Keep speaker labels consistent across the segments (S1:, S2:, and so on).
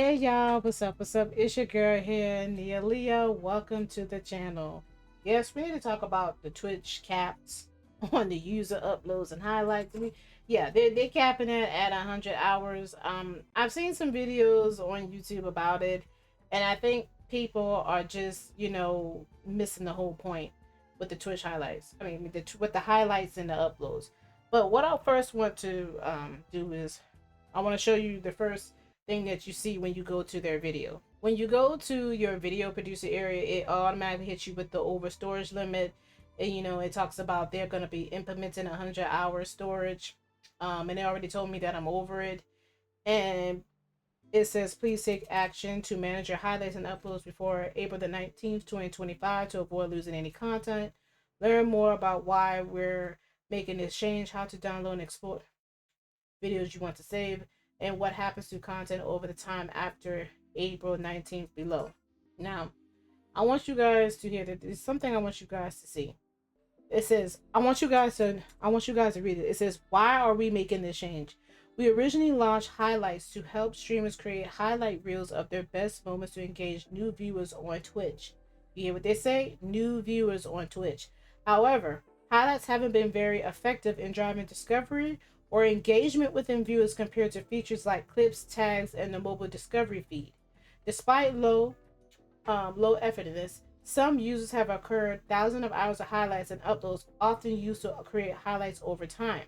S1: Hey y'all, what's up? What's up? It's your girl here, Nia Leah. Welcome to the channel. Yes, we need to talk about the Twitch caps on the user uploads and highlights. Yeah, they're capping it at 100 hours. I've seen some videos on YouTube about it, and I think people are just missing the whole point with the Twitch highlights. With the highlights and the uploads. But what I first want to do is I want to show you the first thing that you see when you go to their video. When you go to your video producer area, it automatically hits you with the over storage limit. And it talks about they're going to be implementing 100-hour storage. And they already told me that I'm over it. And it says, please take action to manage your highlights and uploads before April the 19th, 2025 to avoid losing any content. Learn more about why we're making this change, how to download and export videos you want to save, and what happens to content over the time after April 19th below. Now, I want you guys to hear that there's something I want you guys to see. It says, I want you guys to read it. It says, why are we making this change? We originally launched highlights to help streamers create highlight reels of their best moments to engage new viewers on Twitch. You hear what they say? New viewers on Twitch. However, highlights haven't been very effective in driving discovery or engagement within viewers compared to features like clips, tags, and the mobile discovery feed. Despite low effectiveness, some users have accrued thousands of hours of highlights and uploads, often used to create highlights over time.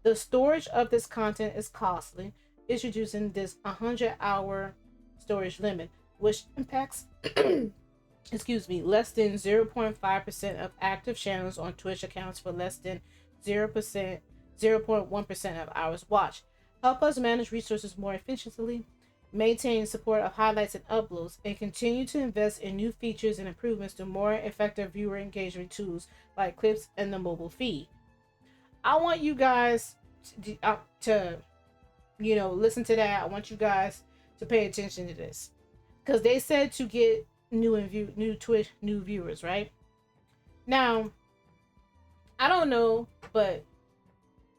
S1: The storage of this content is costly, introducing this 100-hour storage limit, which impacts less than 0.5% of active channels on Twitch accounts for less than 0.1% of hours watched. Help us manage resources more efficiently, maintain support of highlights and uploads, and continue to invest in new features and improvements to more effective viewer engagement tools like clips and the mobile feed. I want you guys to listen to that. I want you guys to pay attention to this because they said to get new Twitch new viewers, right? Now, I don't know, but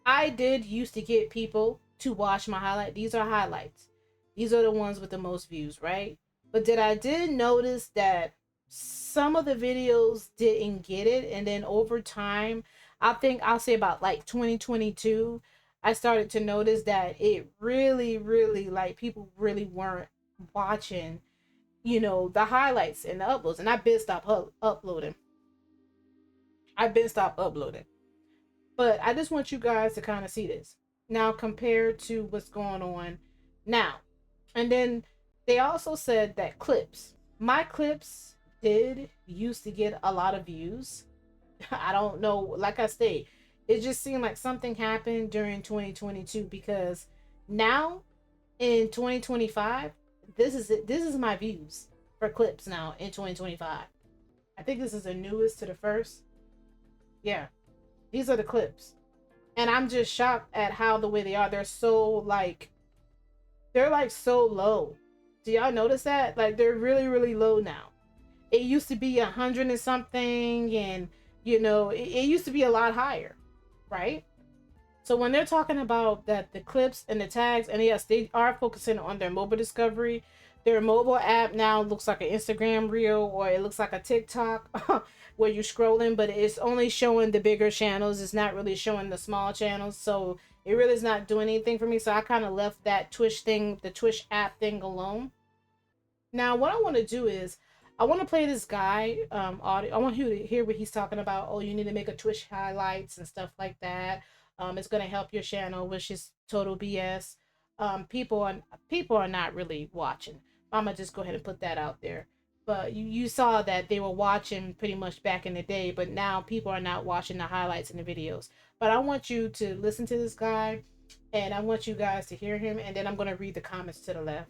S1: I did used to get people to watch my highlight. These are highlights. These are the ones with the most views, right? But I did notice that some of the videos didn't get it, and then over time, I think I'll say about like 2022, I started to notice that it really, really like people really weren't watching, the highlights and the uploads, and I've been stopped uploading. I've been stopped uploading. But I just want you guys to kind of see this now compared to what's going on now. And then they also said that my clips did used to get a lot of views. I don't know, like I say, it just seemed like something happened during 2022 because now in 2025, this is it. This is my views for clips now in 2025. I think this is the newest to the first. Yeah, these are the clips. And I'm just shocked at how the way they are. They're like so low. Do y'all notice that? Like they're really, really low now. It used to be 100 and something, and it used to be a lot higher, right? So when they're talking about that the clips and the tags, and yes, they are focusing on their mobile discovery. Their mobile app now looks like an Instagram reel, or it looks like a TikTok where you're scrolling, but it's only showing the bigger channels. It's not really showing the small channels. So it really is not doing anything for me. So I kind of left that Twitch thing, the Twitch app thing alone. Now what I want to do is I want to play this guy audio. I want you to hear what he's talking about. Oh, you need to make a Twitch highlights and stuff like that. It's gonna help your channel, which is total BS. People are not really watching. I'm gonna just go ahead and put that out there. But you saw that they were watching pretty much back in the day, but now people are not watching the highlights and the videos. But I want you to listen to this guy, and I want you guys to hear him, and then I'm gonna read the comments to the left.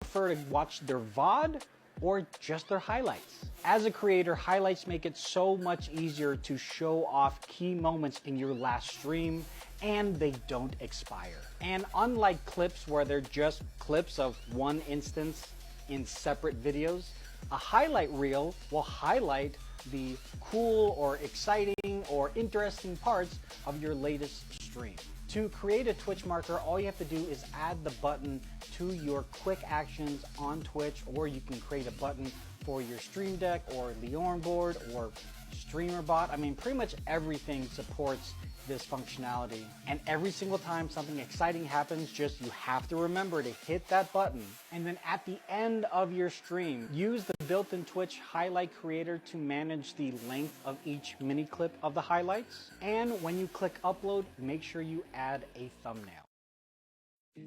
S2: Prefer to watch their VOD or just their highlights. As a creator, highlights make it so much easier to show off key moments in your last stream, and they don't expire. And unlike clips where they're just clips of one instance in separate videos, a highlight reel will highlight the cool or exciting or interesting parts of your latest stream. To create a Twitch marker, all you have to do is add the button to your quick actions on Twitch, or you can create a button for your Stream Deck or Leon board or StreamerBot. I mean, pretty much everything supports this functionality. And every single time something exciting happens, you have to remember to hit that button. And then at the end of your stream, use the built-in Twitch highlight creator to manage the length of each mini clip of the highlights. And when you click upload, make sure you add a thumbnail.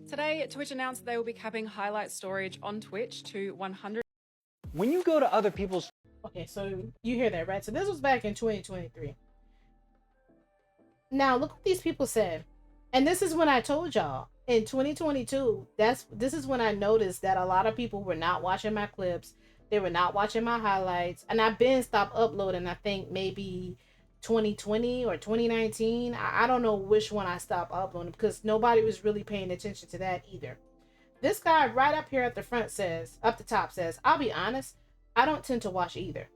S3: Today, Twitch announced they will be capping highlight storage on Twitch to 100.
S2: When you go to other people's...
S1: Okay, so you hear that, right? So this was back in 2023. Now, look what these people said. And this is when I told y'all in 2022, this is when I noticed that a lot of people were not watching my clips. They were not watching my highlights. And I've been stopped uploading, I think maybe 2020 or 2019. I don't know which one I stopped uploading because nobody was really paying attention to that either. This guy right up here at the front says, up the top says, I'll be honest, I don't tend to watch either.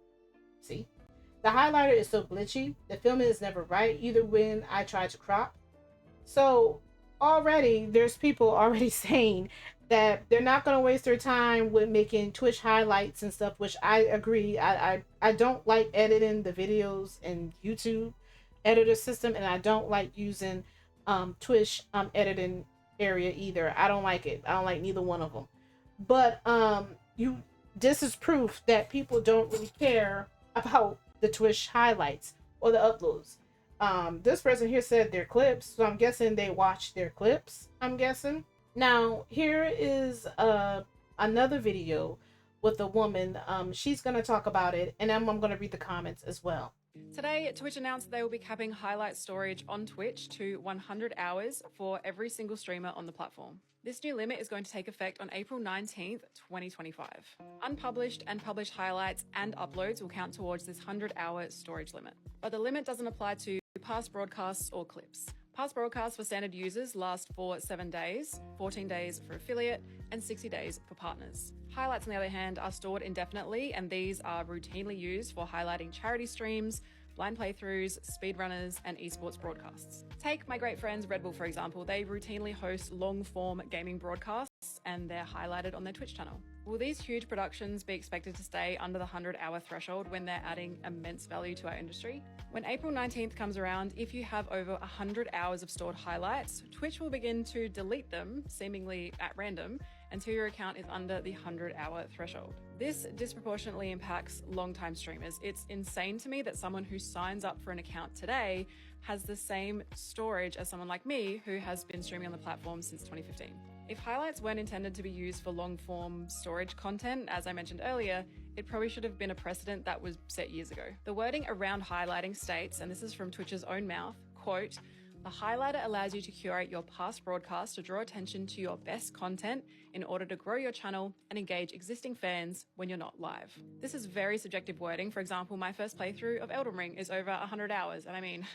S1: See? The highlighter is so glitchy. The filming is never right, either when I try to crop. So already there's people already saying that they're not going to waste their time with making Twitch highlights and stuff, which I agree. I don't like editing the videos in YouTube editor system, and I don't like using Twitch editing area either. I don't like it. I don't like neither one of them. But this is proof that people don't really care about the Twitch highlights or the uploads. This person here said their clips, so I'm guessing they watched their clips, I'm guessing. Now, here is another video with a woman. She's going to talk about it, and I'm going to read the comments as well.
S3: Today, Twitch announced they will be capping highlight storage on Twitch to 100 hours for every single streamer on the platform. This new limit is going to take effect on April 19th, 2025. Unpublished and published highlights and uploads will count towards this 100-hour storage limit. But the limit doesn't apply to past broadcasts or clips. Past broadcasts for standard users last for 7 days, 14 days for affiliate, and 60 days for partners. Highlights, on the other hand, are stored indefinitely, and these are routinely used for highlighting charity streams, blind playthroughs, speedrunners, and esports broadcasts. Take my great friends Red Bull, for example. They routinely host long-form gaming broadcasts, and they're highlighted on their Twitch channel. Will these huge productions be expected to stay under the 100-hour threshold when they're adding immense value to our industry? When April 19th comes around, if you have over 100 hours of stored highlights, Twitch will begin to delete them, seemingly at random, until your account is under the 100-hour threshold. This disproportionately impacts long-time streamers. It's insane to me that someone who signs up for an account today has the same storage as someone like me who has been streaming on the platform since 2015. If highlights weren't intended to be used for long-form storage content, as I mentioned earlier, it probably should have been a precedent that was set years ago. The wording around highlighting states, and this is from Twitch's own mouth, quote, "The highlighter allows you to curate your past broadcasts to draw attention to your best content in order to grow your channel and engage existing fans when you're not live." This is very subjective wording. For example, my first playthrough of Elden Ring is over 100 hours, and I mean,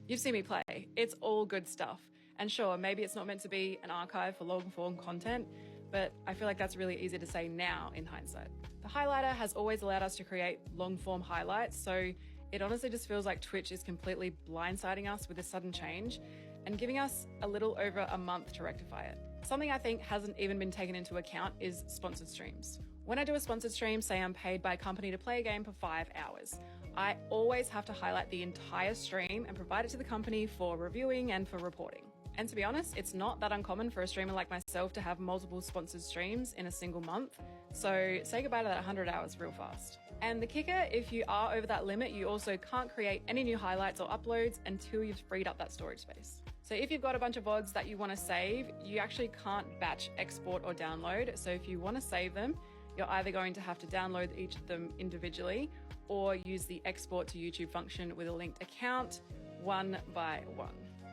S3: you've seen me play. It's all good stuff. And sure, maybe it's not meant to be an archive for long-form content, but I feel like that's really easy to say now in hindsight. The highlighter has always allowed us to create long-form highlights, so it honestly just feels like Twitch is completely blindsiding us with this sudden change and giving us a little over a month to rectify it. Something I think hasn't even been taken into account is sponsored streams. When I do a sponsored stream, say I'm paid by a company to play a game for 5 hours, I always have to highlight the entire stream and provide it to the company for reviewing and for reporting. And to be honest, it's not that uncommon for a streamer like myself to have multiple sponsored streams in a single month, so say goodbye to that 100 hours real fast. And the kicker, if you are over that limit, you also can't create any new highlights or uploads until you've freed up that storage space. So if you've got a bunch of VODs that you want to save, you actually can't batch export or download. So if you want to save them, you're either going to have to download each of them individually or use the export to YouTube function with a linked account, one by one.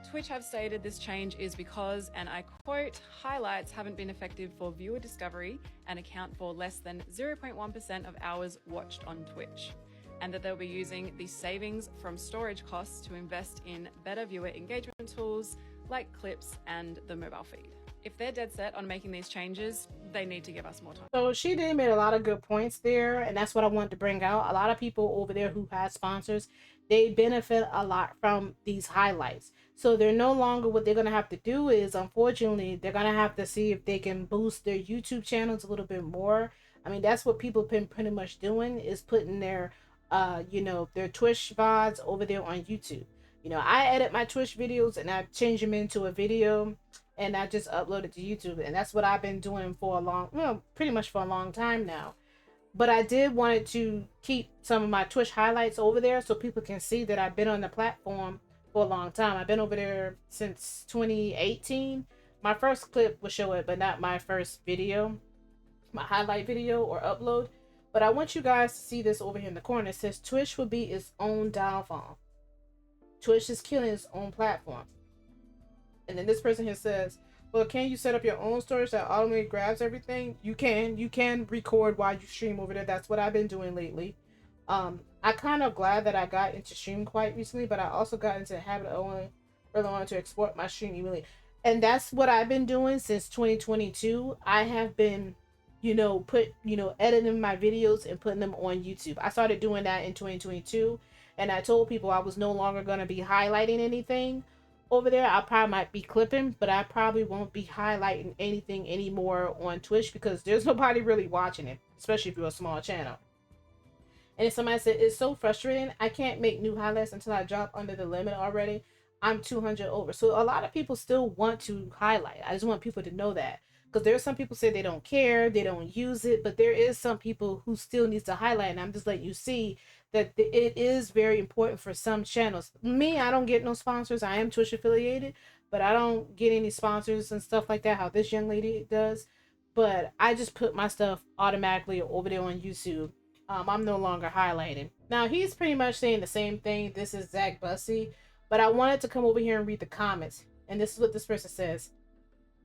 S3: Twitch have stated this change is because, and I quote, highlights haven't been effective for viewer discovery and account for less than 0.1% of hours watched on Twitch, and that they'll be using the savings from storage costs to invest in better viewer engagement tools like clips and the mobile feed. If they're dead set on making these changes, they need to give us more time.
S1: So she did make a lot of good points there, and that's what I wanted to bring out. A lot of people over there who had sponsors, they benefit a lot from these highlights. So they're no longer, what they're going to have to do is, unfortunately, they're going to have to see if they can boost their YouTube channels a little bit more. I mean, that's what people have been pretty much doing, is putting their their Twitch VODs over there on YouTube. I edit my Twitch videos and I change them into a video and I just upload it to YouTube. And that's what I've been doing for pretty much for a long time now. But I did wanted to keep some of my Twitch highlights over there so people can see that I've been on the platform for a long time. I've been over there since 2018. My first clip will show it, but not my first video, my highlight video or upload. But I want you guys to see this over here in the corner. It says Twitch will be its own downfall. Twitch is killing its own platform. And then this person here says, well, can you set up your own storage that automatically grabs everything? You can record while you stream over there. That's what I've been doing lately. I kind of glad that I got into stream quite recently, but I also got into the habit of really wanting to export my stream immediately. And that's what I've been doing since 2022. I have been, editing my videos and putting them on YouTube. I started doing that in 2022, and I told people I was no longer going to be highlighting anything over there. I probably might be clipping, but I probably won't be highlighting anything anymore on Twitch because there's nobody really watching it, especially if you're a small channel. And if somebody said, it's so frustrating, I can't make new highlights until I drop under the limit already. I'm 200 over. So a lot of people still want to highlight. I just want people to know that. Because there's some people say they don't care, they don't use it, but there is some people who still needs to highlight. And I'm just letting you see that it is very important for some channels. Me, I don't get no sponsors. I am Twitch affiliated, but I don't get any sponsors and stuff like that, how this young lady does. But I just put my stuff automatically over there on YouTube. I'm no longer highlighting. Now, he's pretty much saying the same thing. This is Zach Bussey. But I wanted to come over here and read the comments. And this is what this person says.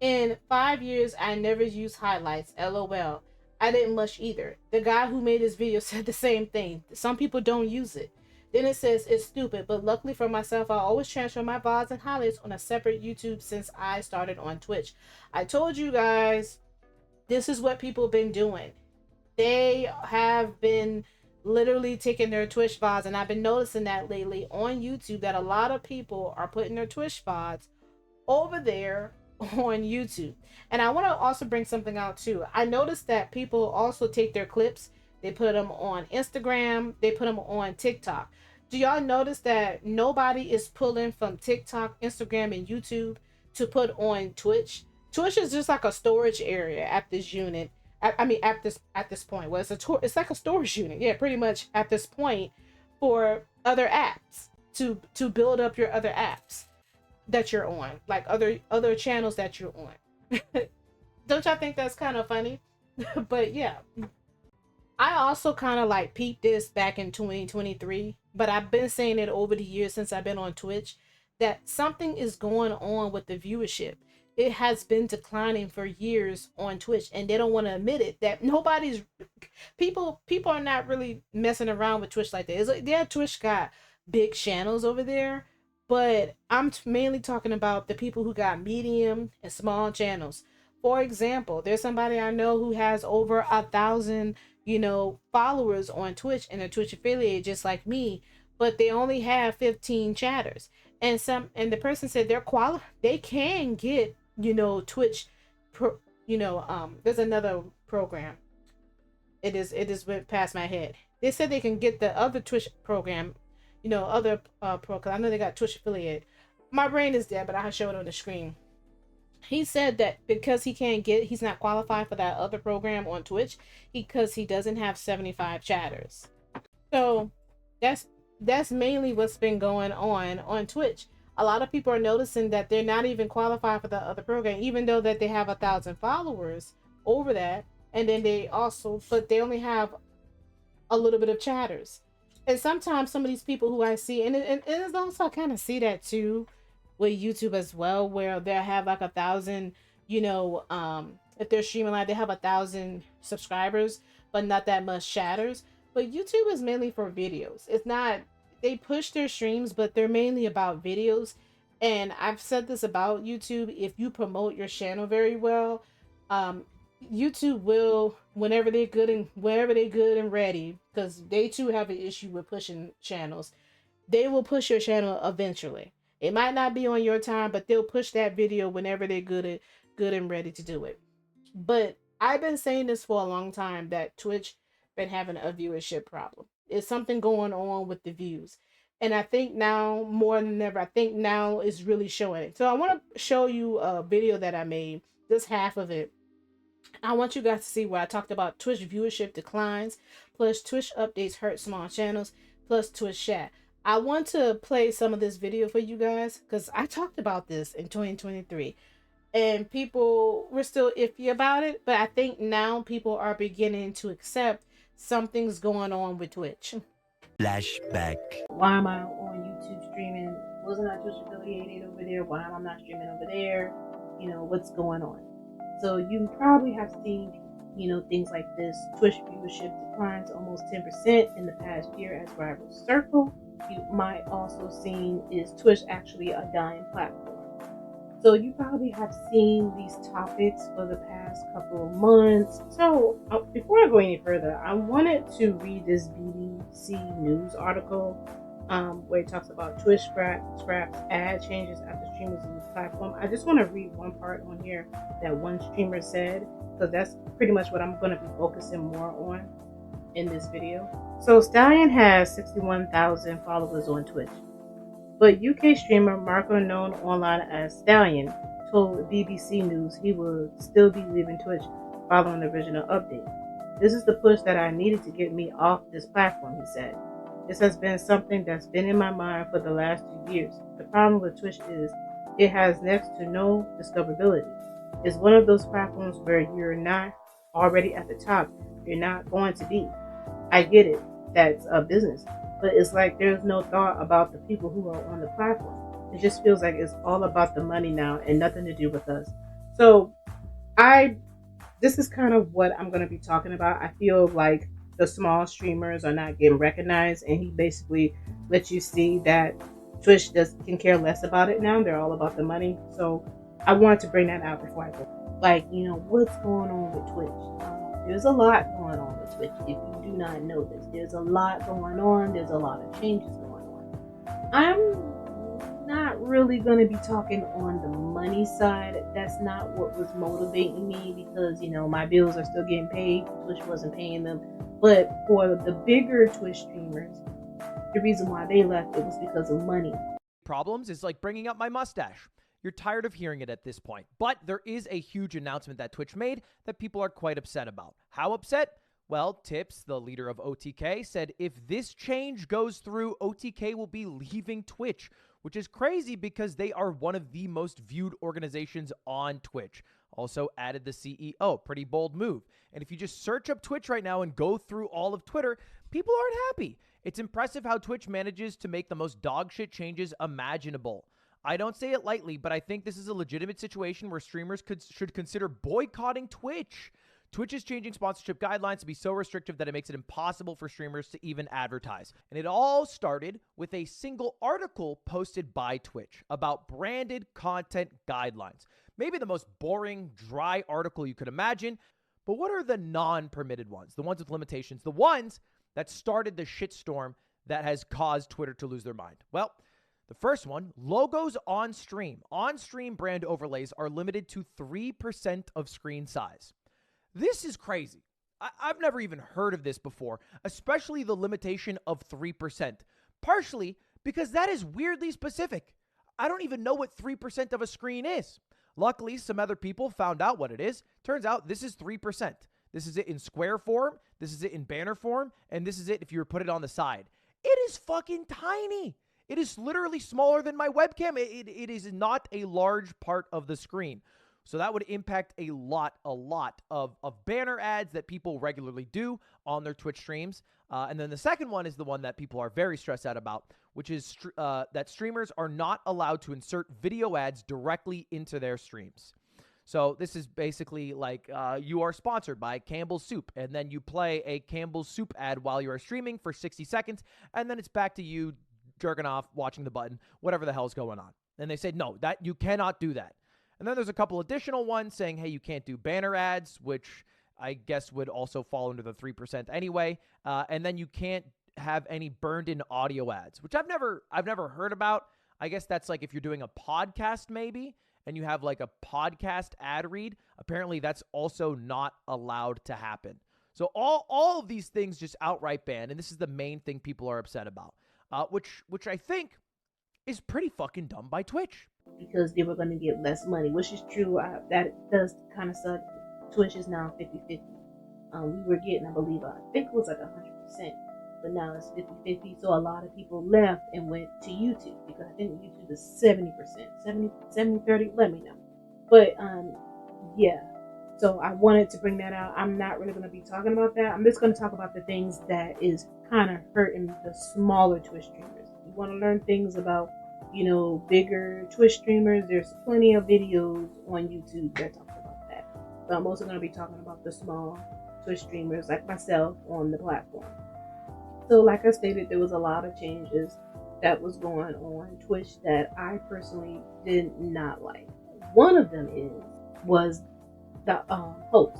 S1: In 5 years, I never used highlights. LOL. I didn't much either. The guy who made this video said the same thing. Some people don't use it. Then it says it's stupid, but luckily for myself, I always transfer my VODs and highlights on a separate YouTube since I started on Twitch. I told you guys, this is what people have been doing. They have been literally taking their Twitch VODs, and I've been noticing that lately on YouTube that a lot of people are putting their Twitch VODs over there on YouTube. And I want to also bring something out too. I noticed that people also take their clips, they put them on Instagram, they put them on TikTok. Do y'all notice that nobody is pulling from TikTok, Instagram, and YouTube to put on Twitch? Twitch is just like a storage area at this unit. I mean, at this point, well, it's like a storage unit, yeah, pretty much at this point, for other apps to build up your other apps that you're on, like other channels that you're on. Don't y'all think that's kind of funny? But yeah, I also kind of like peeped this back in 2023, but I've been saying it over the years since I've been on Twitch that something is going on with the viewership. It has been declining for years on Twitch, and they don't want to admit it. That people are not really messing around with Twitch like that. It's like, yeah, Twitch got big channels over there, but I'm mainly talking about the people who got medium and small channels. For example, there's somebody I know who has over 1,000, followers on Twitch and a Twitch affiliate just like me, but they only have 15 chatters. And the person said they can get, Twitch there's another program. It went past my head. They said they can get the other Twitch program, other pro, cause I know they got Twitch affiliate. My brain is dead, but I'll show it on the screen. He said that because he's not qualified for that other program on Twitch because he doesn't have 75 chatters. So that's mainly what's been going on Twitch. A lot of people are noticing that they're not even qualified for the other program, even though that they have 1,000 followers over that. And then they only have a little bit of chatters. And sometimes some of these people who I see, and it's also I kind of see that too with YouTube as well, where they have like 1,000, if they're streaming live, they have 1,000 subscribers, but not that much chatters. But YouTube is mainly for videos. It's not, they push their streams, but they're mainly about videos. And I've said this about YouTube, if you promote your channel very well, YouTube will, whenever they're good and ready, because they too have an issue with pushing channels. they will push your channel eventually. It might not be on your time, but they'll push that video whenever they're good and ready to do it. But I've been saying this for a long time that Twitch been having a viewership problem. It's something going on with the views. And I think now more than ever, I think now is really showing it. So I want to show you a video that I made, just half of it. I want you guys to see where I talked about Twitch viewership declines, plus Twitch updates hurt small channels, plus Twitch chat. I want to play some of this video for you guys because I talked about this in 2023 and people were still iffy about it, but I think now people are beginning to accept something's going on with Twitch.
S4: Flashback.
S1: Why am I on YouTube streaming? Wasn't I Twitch affiliated over there? Why am I not streaming over there? You know, what's going on? So you probably have seen, you know, things like this. Twitch viewership declines almost 10% in the past year as rivals circle. You might also seen is Twitch actually a dying platform. So you probably have seen these topics for the past couple of months. So before I go any further, I wanted to read this BBC News article where it talks about Twitch scraps ad changes after streamers use platform. I just want to read one part on here that one streamer said, because that's pretty much what I'm going to be focusing more on in this video. So Stallion has 61,000 followers on Twitch. But UK streamer Marco, known online as Stallion, told BBC News he would still be leaving Twitch following the original update. This is the push that I needed to get me off this platform, he said. This has been something that's been in my mind for the last 2 years. The problem with Twitch is it has next to no discoverability. It's one of those platforms where you're not already at the top. You're not going to be. I get it. That's a business. But it's like there's no thought about the people who are on the platform. It just feels like it's all about the money now and nothing to do with us. So this is kind of what I'm going to be talking about. I feel like the small streamers are not getting recognized, and he basically lets you see that Twitch can care less about it now. They're all about the money. So I wanted to bring that out before I go. Like, you know, what's going on with Twitch? There's a lot going on with Twitch. If you do not know this, there's a lot going on. There's a lot of changes going on. I'm not really going to be talking on the money side. That's not what was motivating me, because, you know, my bills are still getting paid. Twitch wasn't paying them. But for the bigger Twitch streamers, the reason why they left, it was because of money.
S5: Problems is like bringing up my mustache. You're tired of hearing it at this point. But there is a huge announcement that Twitch made that people are quite upset about. How upset? Well, Tips, the leader of OTK, said if this change goes through, OTK will be leaving Twitch, which is crazy because they are one of the most viewed organizations on Twitch. Also added the CEO. Pretty bold move. And if you just search up Twitch right now and go through all of Twitter, people aren't happy. It's impressive how Twitch manages to make the most dogshit changes imaginable. I don't say it lightly, but I think this is a legitimate situation where streamers should consider boycotting Twitch. Twitch is changing sponsorship guidelines to be so restrictive that it makes it impossible for streamers to even advertise. And it all started with a single article posted by Twitch about branded content guidelines. Maybe the most boring, dry article you could imagine. But what are the non-permitted ones? The ones with limitations, the ones that started the shitstorm that has caused Twitter to lose their mind. Well, the first one, logos on stream. On-stream brand overlays are limited to 3% of screen size. This is crazy. I've never even heard of this before, especially the limitation of 3%. Partially because that is weirdly specific. I don't even know what 3% of a screen is. Luckily, some other people found out what it is. Turns out this is 3%. This is it in square form, this is it in banner form, and this is it if you were to put it on the side. It is fucking tiny. It is literally smaller than my webcam. It is not a large part of the screen. So that would impact a lot of banner ads that people regularly do on their Twitch streams. And then the second one is the one that people are very stressed out about, which is that streamers are not allowed to insert video ads directly into their streams. So this is basically like you are sponsored by Campbell's Soup, and then you play a Campbell's Soup ad while you are streaming for 60 seconds, and then it's back to you jerking off, watching the button, whatever the hell's going on. And they said, no, that you cannot do that. And then there's a couple additional ones saying, hey, you can't do banner ads, which I guess would also fall under the 3% anyway. And then you can't have any burned in audio ads, which I've never heard about. I guess that's like if you're doing a podcast maybe and you have like a podcast ad read, apparently that's also not allowed to happen. So all of these things just outright banned, and this is the main thing people are upset about, which I think is pretty fucking dumb by Twitch.
S1: Because they were going to get less money, which is true. That does kind of suck. Twitch is now 50-50. We were getting, I believe, I think it was like 100%, but now it's 50-50. So a lot of people left and went to YouTube, because I think YouTube is 70%, 70-30, let me know. But yeah, so I wanted to bring that out. I'm not really going to be talking about that. I'm just going to talk about the things that is kind of hurting the smaller Twitch streamers. You want to learn things about, you know, bigger Twitch streamers, there's plenty of videos on YouTube that talk about that. But I'm also going to be talking about the small Twitch streamers like myself on the platform. So like I stated, there was a lot of changes that was going on Twitch that I personally did not like. One of them was the host.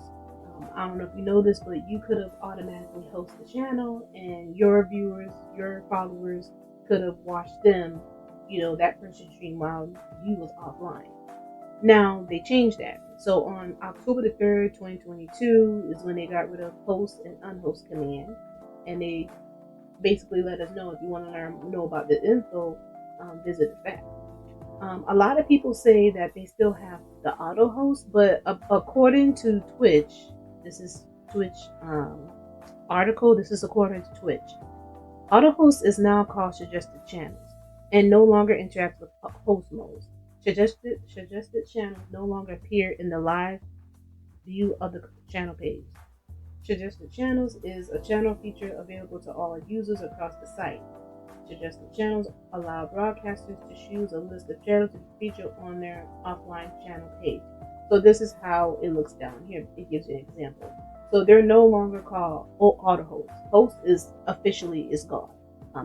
S1: I don't know if you know this, but you could have automatically hosted the channel and your viewers, your followers could have watched them, you know, that person stream while you was offline. Now they changed that. So on October the 3rd, 2022 is when they got rid of host and unhost command, and they basically let us know, if you want to know about the info, visit the fact. A lot of people say that they still have the auto host, but according to Twitch, this is Twitch article. This is according to Twitch. Auto host is now called suggested channels and no longer interacts with host modes. Suggested channels no longer appear in the live view of the channel page. Suggested channels is a channel feature available to all users across the site. Suggested channels allow broadcasters to choose a list of channels to be featured on their offline channel page. So this is how it looks down here. It gives you an example. So they're no longer called auto host. Host is officially gone.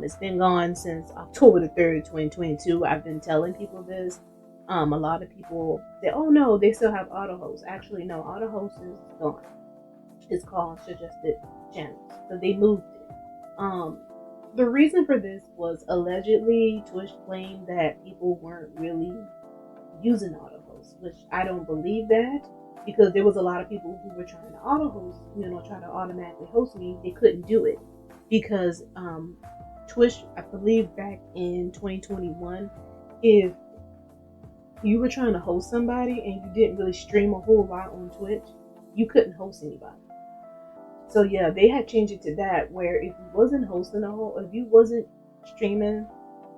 S1: It's been gone since October the 3rd, 2022. I've been telling people this. A lot of people say, oh no, they still have auto host. Actually, no, auto host is gone. It's called suggested channels. So they moved it. The reason for this was allegedly Twitch claimed that people weren't really using auto host, which I don't believe that, because there was a lot of people who were trying to auto host, try to automatically host me. They couldn't do it because Twitch, I believe back in 2021, if you were trying to host somebody and you didn't really stream a whole lot on Twitch, you couldn't host anybody. So yeah, they had changed it to that, where if you wasn't hosting if you wasn't streaming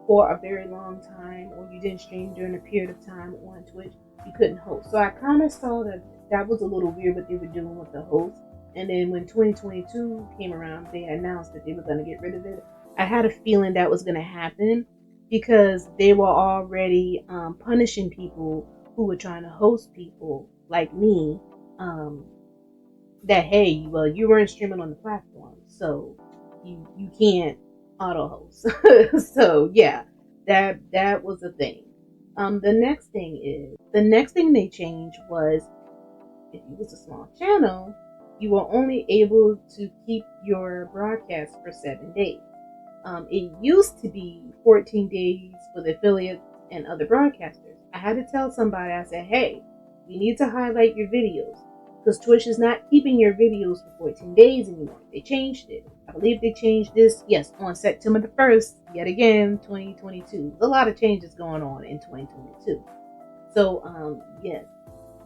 S1: for a very long time, or you didn't stream during a period of time on Twitch, you couldn't host. So I kind of saw that was a little weird what they were doing with the host. And then when 2022 came around, they announced that they were going to get rid of it. I had a feeling that was going to happen because they were already punishing people who were trying to host people like me. That hey, well, you weren't streaming on the platform, so you can't auto host. So yeah, that was the thing. The next thing they changed was, if you was a small channel, you were only able to keep your broadcast for 7 days. It used to be 14 days for the affiliates and other broadcasters. I had to tell somebody, I said, hey, you need to highlight your videos, because Twitch is not keeping your videos for 14 days anymore. They changed it. I believe they changed this, yes, on September the 1st, yet again, 2022. There's a lot of changes going on in 2022. So, yes,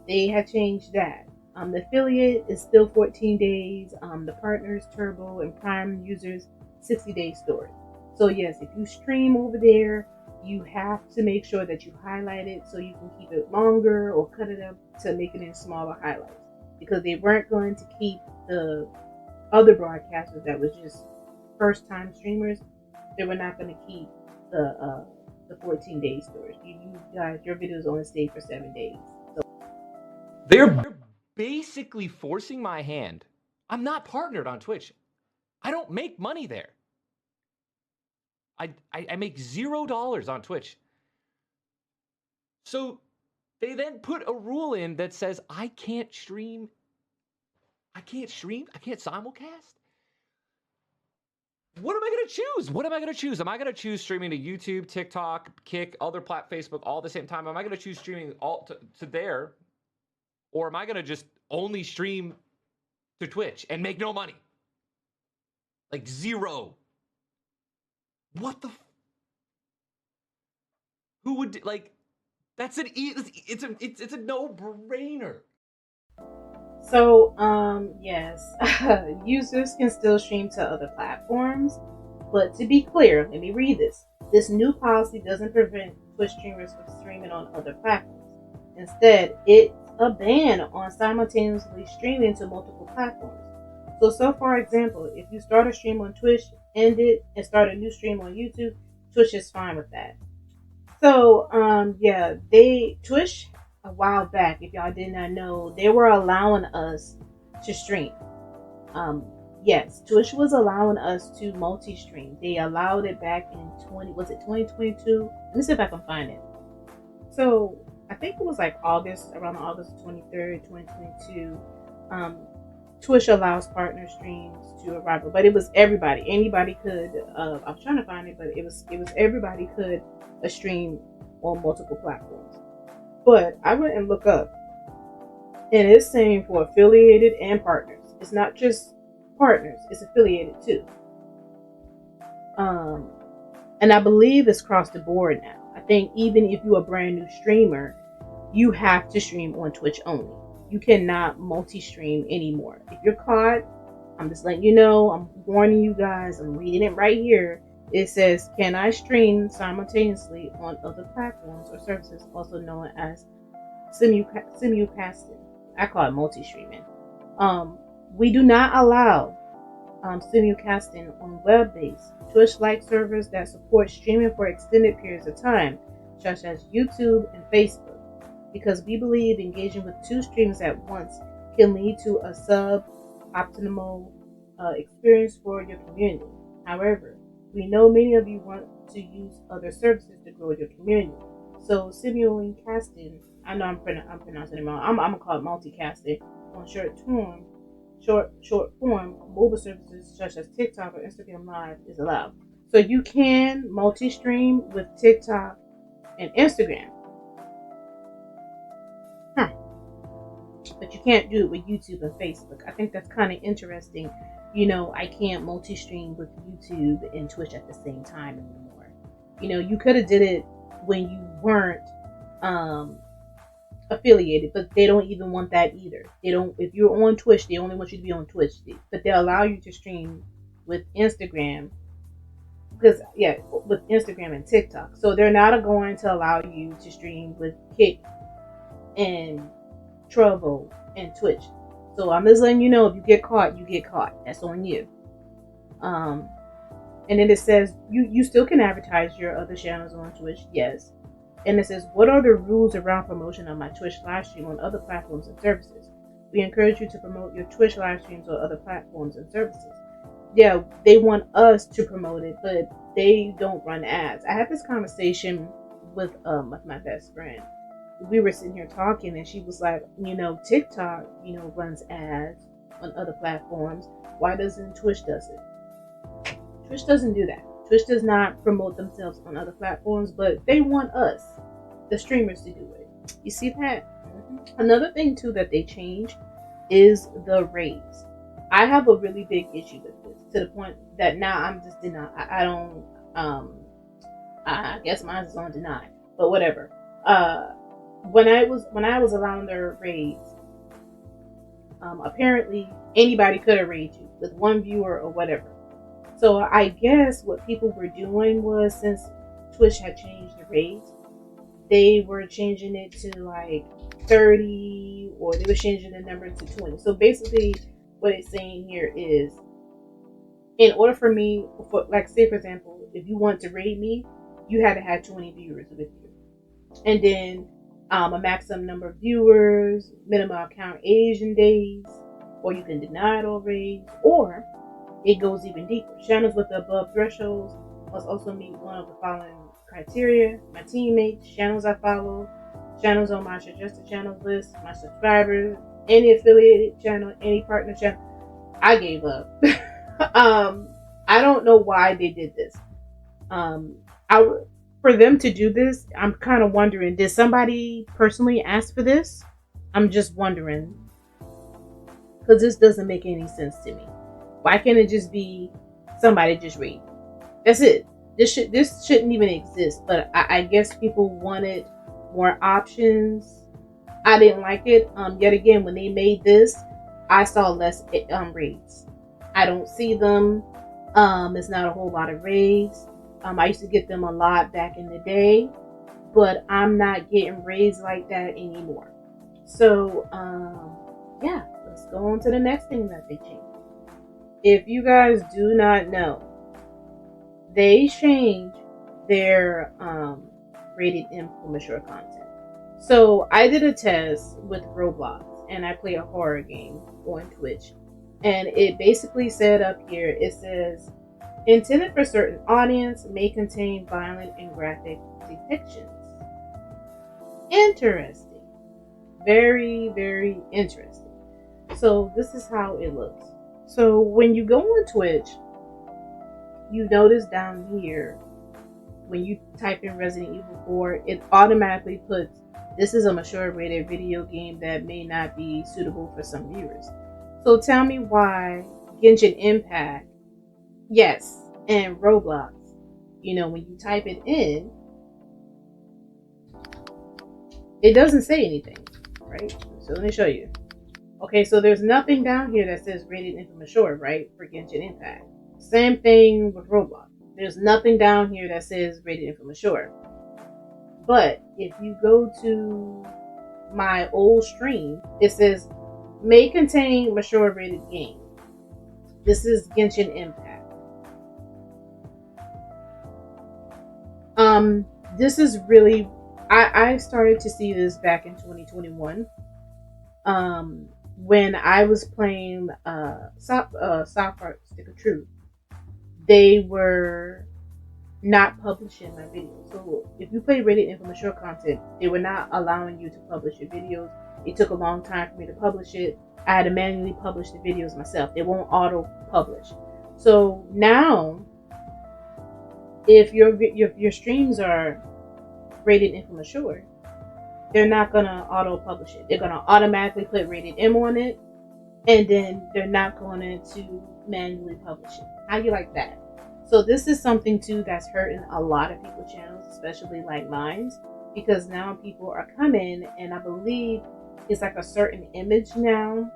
S1: they have changed that. The affiliate is still 14 days. The partners, Turbo, and Prime users, 60-day storage. So, yes, if you stream over there, you have to make sure that you highlight it so you can keep it longer or cut it up to make it in smaller highlights. Because they weren't going to keep the other broadcasters that was just first-time streamers. They were not going to keep the 14-day storage. You guys, your videos only stay for 7 days. So
S4: They're basically forcing my hand. I'm not partnered on Twitch. I don't make money there. I make $0 on Twitch. So they then put a rule in that says I can't stream. I can't simulcast. what am I going to choose? What am I going to choose? Am I going to choose streaming to YouTube, TikTok, Kick, other Facebook all at the same time? Am I going to choose streaming all to there? Or am I going to just only stream to Twitch and make no money? Like zero. What the? Who would like? That's it's a no-brainer.
S1: So, yes, users can still stream to other platforms, but to be clear, let me read this. This new policy doesn't prevent Twitch streamers from streaming on other platforms. Instead, it's a ban on simultaneously streaming to multiple platforms. So for example, if you start a stream on Twitch, end it, and start a new stream on YouTube, Twitch is fine with that. So, yeah, Twitch a while back, if y'all did not know, they were allowing us to stream. Yes, Twitch was allowing us to multi-stream. They allowed it back in 2022? Let me see if I can find it. So, I think it was like around August 23rd, 2022. Twitch allows partner streams to arrival, but it was everybody. Anybody could. I was trying to find it, but it was everybody could stream on multiple platforms. But I went and looked up, and it's saying for affiliated and partners. It's not just partners; it's affiliated too. And I believe it's across the board now. I think even if you're a brand new streamer, you have to stream on Twitch only. You cannot multi-stream anymore. If you're caught, I'm just letting you know, I'm warning you guys, I'm reading it right here. It says, can I stream simultaneously on other platforms or services, also known as simulcasting? I call it multi-streaming. We do not allow simulcasting on web-based Twitch-like servers that support streaming for extended periods of time, such as YouTube and Facebook, because we believe engaging with two streams at once can lead to a sub-optimal experience for your community. However, we know many of you want to use other services to grow your community. So simulcasting, I know I'm pronouncing it wrong. I'm gonna call it multicasting on short form mobile services such as TikTok or Instagram Live is allowed. So you can multi-stream with TikTok and Instagram. But you can't do it with YouTube and Facebook. I think that's kind of interesting. You know, I can't multi-stream with YouTube and Twitch at the same time anymore. You know, you could have did it when you weren't affiliated, but they don't even want that either. They don't. If you're on Twitch, they only want you to be on Twitch, but they allow you to stream with Instagram with Instagram and TikTok. So they're not going to allow you to stream with Kick and Trovo and Twitch. So I'm just letting you know, if you get caught, you get caught. That's on you. And then it says you still can advertise your other channels on Twitch, yes. And it says, what are the rules around promotion of my Twitch live stream on other platforms and services? We encourage you to promote your Twitch live streams on other platforms and services. Yeah, they want us to promote it, but they don't run ads. I had this conversation with my best friend. We were sitting here talking, and she was like, TikTok, runs ads on other platforms. Why doesn't Twitch does it? Twitch doesn't do that. Twitch does not promote themselves on other platforms, but they want us, the streamers, to do it. You see that? Another thing too that they change is the raids. I have a really big issue with this, to the point that now I'm just denying. I don't. I guess mine is on deny, but whatever. When I was allowing their raids, apparently anybody could have raided you with one viewer or whatever. So I guess what people were doing was, since Twitch had changed the raids, they were changing it to like 30, or they were changing the number to 20. So basically what it's saying here is, in order for me, say for example, if you want to raid me, you had to have 20 viewers with you. And then a maximum number of viewers, minimum account Asian days, or you can deny it all raids, or it goes even deeper. Channels with the above thresholds must also meet one of the following criteria: my teammates, channels I follow, channels on my suggested channels list, my subscribers, any affiliated channel, any partner channel. I gave up. I don't know why they did this. I for them to do this, I'm kind of wondering, did somebody personally ask for this? I'm just wondering because this doesn't make any sense to me. Why can't it just be somebody just read? That's it. This shouldn't even exist. But I guess people wanted more options. I didn't like it. Yet again, when they made this, I saw less raids. I don't see them. It's not a whole lot of raids. I used to get them a lot back in the day, but I'm not getting raids like that anymore. So, yeah, let's go on to the next thing that they changed. If you guys do not know, they changed their rated M for mature content. So I did a test with Roblox and I play a horror game on Twitch. And it basically said up here, it says, intended for certain audience, may contain violent and graphic depictions. Interesting. Very, very interesting. So this is how it looks. So when you go on Twitch, you notice down here, when you type in Resident Evil 4, it automatically puts, this is a mature rated video game that may not be suitable for some viewers. So tell me why Genshin Impact, yes, and Roblox, when you type it in, it doesn't say anything, right? So let me show you. Okay, so there's nothing down here that says rated M for mature, right, for Genshin Impact. Same thing with Roblox. There's nothing down here that says rated M for mature. But if you go to my old stream, it says may contain mature rated game. This is Genshin Impact. This is really, I started to see this back in 2021. When I was playing South Park Stick of Truth, they were not publishing my videos. So if you play rated M for mature content, they were not allowing you to publish your videos. It took a long time for me to publish it. I had to manually publish the videos myself. They won't auto publish. So now, if your streams are rated M for mature, they're not gonna auto publish it. They're gonna automatically put rated M on it, and then they're not going to manually publish it. How do you like that? So this is something too that's hurting a lot of people's channels, especially like mine, because now people are coming, and I believe it's like a certain image now.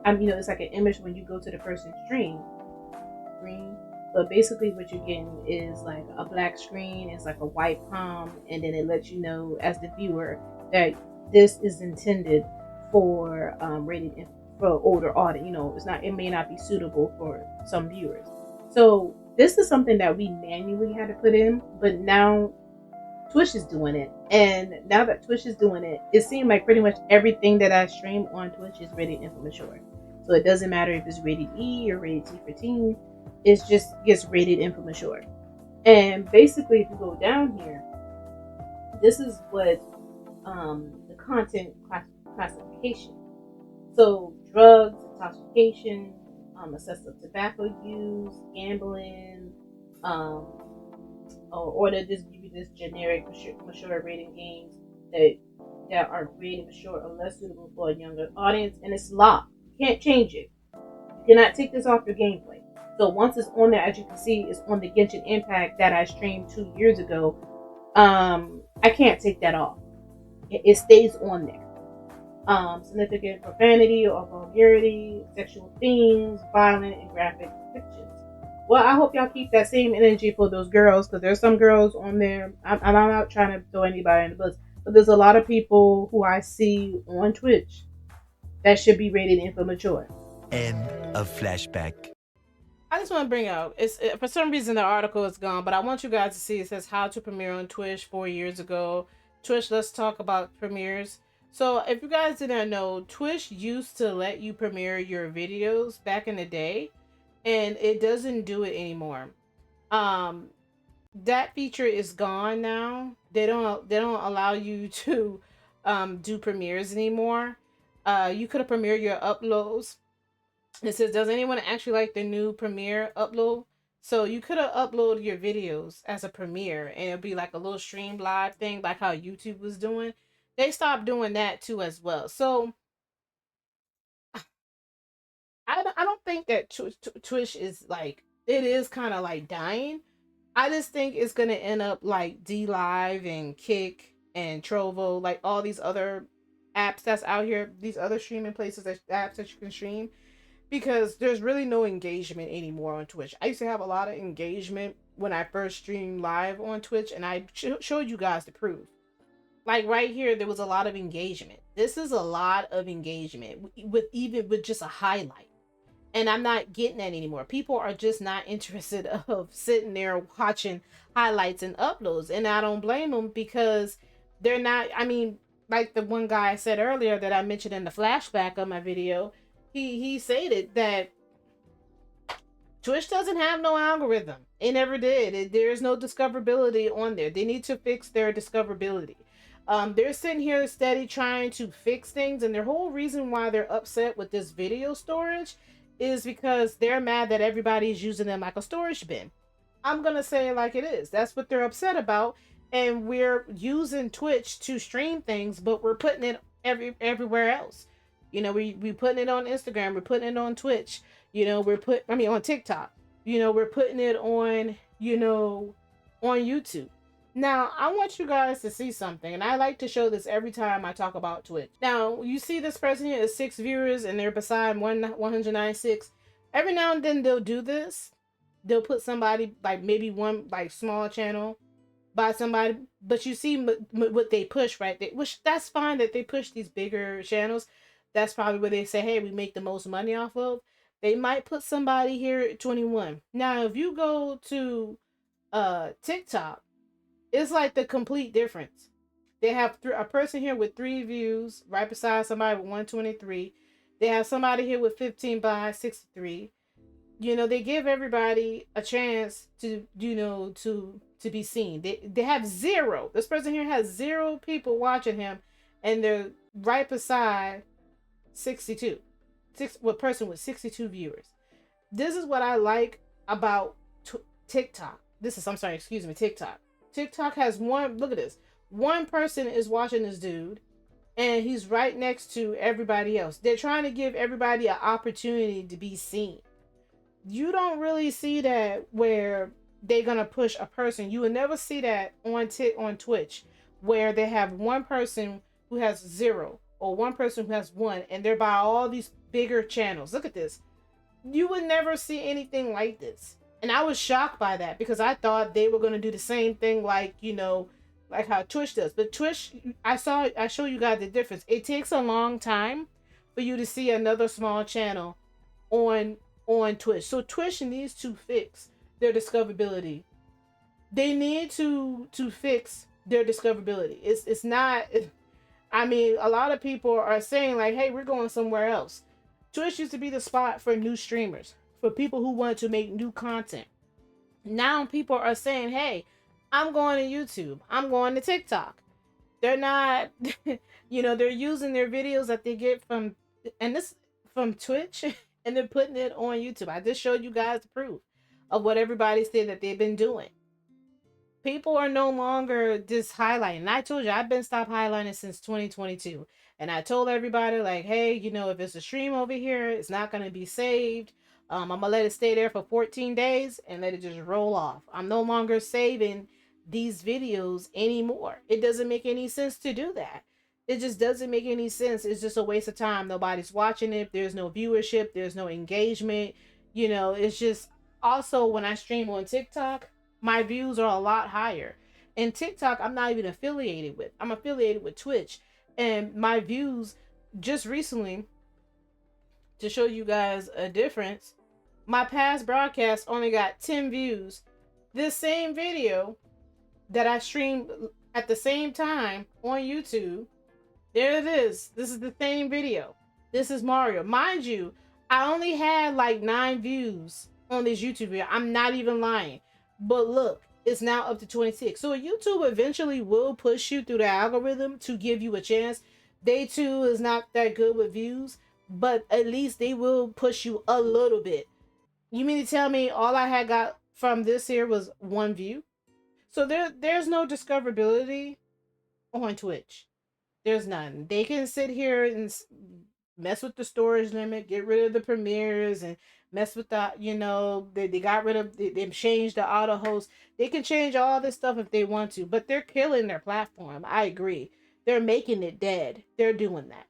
S1: It's like an image when you go to the person's stream. But basically what you're getting is like a black screen, it's like a white palm, and then it lets you know as the viewer that this is intended for rated for older audience. It may not be suitable for some viewers. So this is something that we manually had to put in, but now Twitch is doing it. And now that Twitch is doing it, it seems like pretty much everything that I stream on Twitch is rated M for mature. So it doesn't matter if it's rated E or rated T for teen. It just gets rated M for mature. And basically, if you go down here, this is what the content classification. So drugs, intoxication, excessive tobacco use, gambling, or to just give you this generic mature rating games that are rated mature or less suitable for a younger audience, and it's locked. You can't change it. You cannot take this off your gameplay. So once it's on there, as you can see, it's on the Genshin Impact that I streamed 2 years ago. I can't take that off. It stays on there. Significant profanity or vulgarity, sexual themes, violent and graphic depictions. Well, I hope y'all keep that same energy for those girls, because there's some girls on there. I'm not trying to throw anybody in the bus, but there's a lot of people who I see on Twitch that should be rated M for mature.
S6: End of flashback.
S1: I just want to bring out, for some reason the article is gone, but I want you guys to see. It says how to premiere on Twitch 4 years ago. Twitch, let's talk about premieres. So if you guys didn't know, Twitch used to let you premiere your videos back in the day, and it doesn't do it anymore. That feature is gone now. They don't allow you to do premieres anymore. You could have premiered your uploads. It says, does anyone actually like the new Premiere upload? So you could have uploaded your videos as a premiere and it'd be like a little stream live thing, like how YouTube was doing. They stopped doing that too as well. So I don't think that Twitch is like, it is kind of like dying. I just think it's gonna end up like D Live and Kick and Trovo, like all these other apps that's out here, these other streaming places, apps that you can stream, because there's really no engagement anymore on Twitch. I used to have a lot of engagement when I first streamed live on Twitch, and I showed you guys the proof. Like right here, there was a lot of engagement. This is a lot of engagement with even with just a highlight. And I'm not getting that anymore. People are just not interested of sitting there watching highlights and uploads. And I don't blame them, because they're not, I mean, like the one guy I said earlier that I mentioned in the flashback of my video, he stated that Twitch doesn't have no algorithm. It never did. There's no discoverability on there. They need to fix their discoverability. They're sitting here steady trying to fix things, and their whole reason why they're upset with this video storage is because they're mad that everybody's using them like a storage bin. I'm gonna say it like it is. That's what they're upset about. And we're using Twitch to stream things, but we're putting it everywhere else. You know, we putting it on Instagram, we're putting it on Twitch, you know, on TikTok. You know, we're putting it on, you know, on YouTube. Now, I want you guys to see something, and I like to show this every time I talk about Twitch. Now, you see this person here is 6 viewers, and they're beside 196. Every now and then they'll do this. They'll put somebody, like maybe one like small channel by somebody, but you see what they push right there, which that's fine that they push these bigger channels. That's probably where they say, hey, we make the most money off of. They might put somebody here at 21. Now, if you go to TikTok, it's like the complete difference. They have a person here with 3 views right beside somebody with 123. They have somebody here with 15 by 63. You know, they give everybody a chance to, you know, to be seen. They have 0. This person here has 0 people watching him, and they're right beside 62. Person with 62 viewers. This is what I like about TikTok. TikTok. TikTok has look at this. One person is watching this dude, and he's right next to everybody else. They're trying to give everybody an opportunity to be seen. You don't really see that where they're gonna push a person. You will never see that on Twitch, where they have one person who has 0 or one person who has 1, and they're by all these bigger channels. Look at this. You would never see anything like this. And I was shocked by that, because I thought they were going to do the same thing like, you know, like how Twitch does. But Twitch, I show you guys the difference. It takes a long time for you to see another small channel on Twitch. So Twitch needs to fix their discoverability. They need to fix their discoverability. It's not, I mean, a lot of people are saying like, hey, we're going somewhere else. Twitch used to be the spot for new streamers, for people who want to make new content. Now people are saying, hey, I'm going to YouTube. I'm going to TikTok. They're not, you know, they're using their videos that they get from Twitch, and they're putting it on YouTube. I just showed you guys the proof of what everybody said that they've been doing. People are no longer just highlighting. And I told you, I've been stopped highlighting since 2022. And I told everybody, like, hey, you know, if it's a stream over here, it's not going to be saved. I'm going to let it stay there for 14 days and let it just roll off. I'm no longer saving these videos anymore. It doesn't make any sense to do that. It just doesn't make any sense. It's just a waste of time. Nobody's watching it. There's no viewership. There's no engagement. You know, it's just, also when I stream on TikTok, my views are a lot higher. And TikTok, I'm not even affiliated with. I'm affiliated with Twitch. And my views just recently, to show you guys a difference, my past broadcast only got 10 views. This same video that I streamed at the same time on YouTube, there it is. This is the same video. This is Mario. Mind you, I only had like 9 views on this YouTube video. I'm not even lying. But look, it's now up to 26. So YouTube eventually will push you through the algorithm to give you a chance. They too is not that good with views, but at least they will push you a little bit. You mean to tell me all I had got from this here was 1 view. So there's no discoverability on Twitch. There's none. They can sit here and mess with the storage limit, get rid of the premieres, and mess with the, they got rid of, they changed the auto host. They can change all this stuff if they want to, but they're killing their platform. I agree. They're making it dead. They're doing that.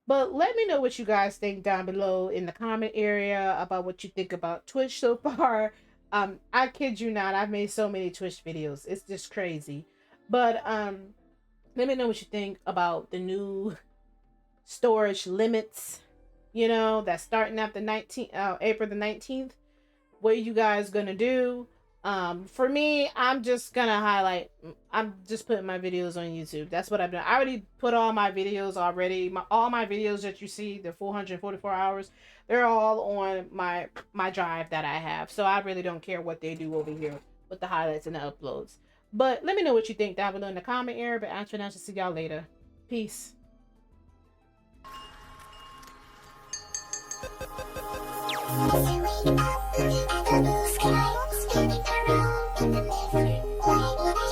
S1: But let me know what you guys think down below in the comment area about what you think about Twitch so far. I kid you not, I've made so many Twitch videos. It's just crazy. But let me know what you think about the new storage limits, that's starting after April the 19th. What are you guys gonna do? For me, I'm just putting my videos on YouTube. That's what I've done. I already put all my videos already. All my videos that you see, the 444 hours, they're all on my drive that I have. So I really don't care what they do over here with the highlights and the uploads. But let me know what you think down below in the comment area. But I'm trying to see y'all later. Peace.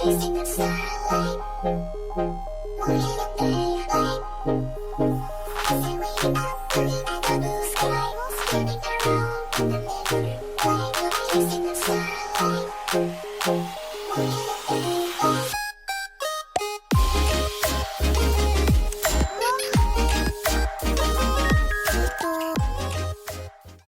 S7: Chasing the sky.